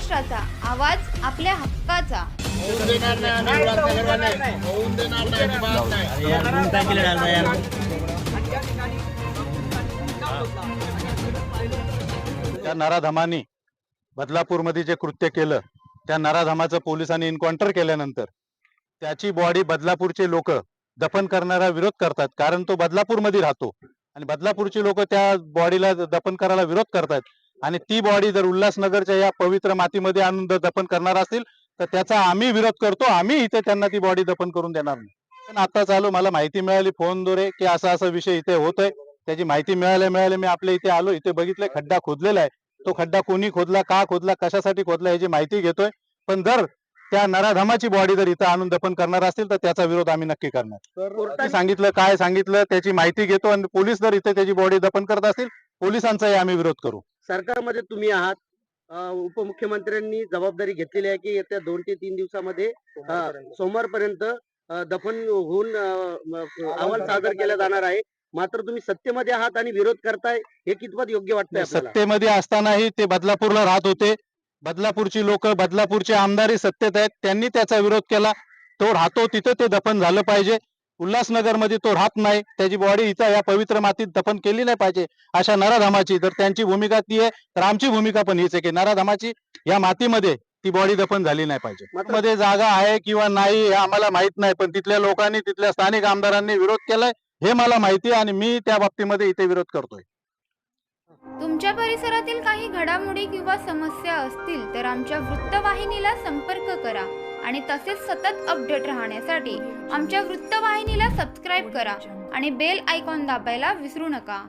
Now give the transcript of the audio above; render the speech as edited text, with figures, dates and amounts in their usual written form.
महाराष्ट्राचा आवाज आपल्या हक्काचा। त्या नराधमांनी बदलापूरमध्ये जे कृत्य केलं त्या नराधमाचं पोलिसांनी एन्काउंटर केल्यानंतर त्याची बॉडी बदलापूरचे लोक दफन करणारा विरोध करतात, कारण तो बदलापूरमध्ये राहतो आणि बदलापूरची लोक त्या बॉडीला दफन करायला विरोध करतात आणि ती बॉडी जर उल्हासनगरच्या या पवित्र मातीमध्ये आणून दफन करणार असतील तर त्याचा आम्ही विरोध करतो। आम्ही इथे त्यांना ती बॉडी दफन करून देणार नाही। पण आता चालू मला माहिती मिळाली फोनद्वारे की असा विषय इथे होतोय। त्याची माहिती मिळाल्या मी आपल्या इथे आलो, इथे बघितलंय खड्डा खोदलेला आहे। तो खड्डा कोणी खोदला, का खोदला, कशासाठी खोदला याची माहिती घेतोय। पण जर त्या नराधमाची बॉडी जर इथं आणून दफन करणार असतील तर त्याचा विरोध आम्ही नक्की करणार। सांगितलं काय सांगितलं त्याची माहिती घेतो आणि पोलीस जर इथे त्याची बॉडी दफन करत असतील पोलिसांचाही आम्ही विरोध करू। सरकारमध्ये तुम्ही आहात, उपमुख्यमंत्र्यांनी जबाबदारी घेतलेली आहे की येत्या 2 ते 3 दिवसामध्ये सोमवारपर्यंत दफन होऊन अहवाल सादर केला जाणार आहे। मात्र तुम्ही सत्तेमध्ये आहात आणि विरोध करताय, हे कितपत योग्य वाटतंय आपल्याला? सत्तेमध्ये असतानाही ते बदलापूरला राहत होते। बदलापूरची लोक, बदलापूरचे आमदारही सत्तेत आहेत, त्यांनी त्याचा विरोध केला। तो राहतो तिथं ते दफन झालं पाहिजे। उल्हासनगर मध्ये तो राहत नाही, त्याची बॉडी इथं या पवित्र मातीत दफन केली नाही पाहिजे। अशा नराधमाची जर त्यांची भूमिका ती आहे तर आमची भूमिका पण हीच आहे की नराधमाची या मातीमध्ये ती बॉडी दफन झाली नाही पाहिजे। मध्ये जागा आहे किंवा नाही हे आम्हाला माहित नाही, पण तिथल्या लोकांनी, तिथल्या स्थानिक आमदारांनी विरोध केलाय हे मला माहिती आहे आणि मी त्या बाबतीमध्ये इथे विरोध करतोय। तुमच्या परिसरातील काही घडामोडी किंवा समस्या असतील तर आमच्या वृत्तवाहिनीला संपर्क करा आणि तसेच सतत अपडेट राहण्यासाठी आमच्या वृत्तवाहिनीला सबस्क्राईब करा आणि बेल आयकॉन दाबायला विसरू नका।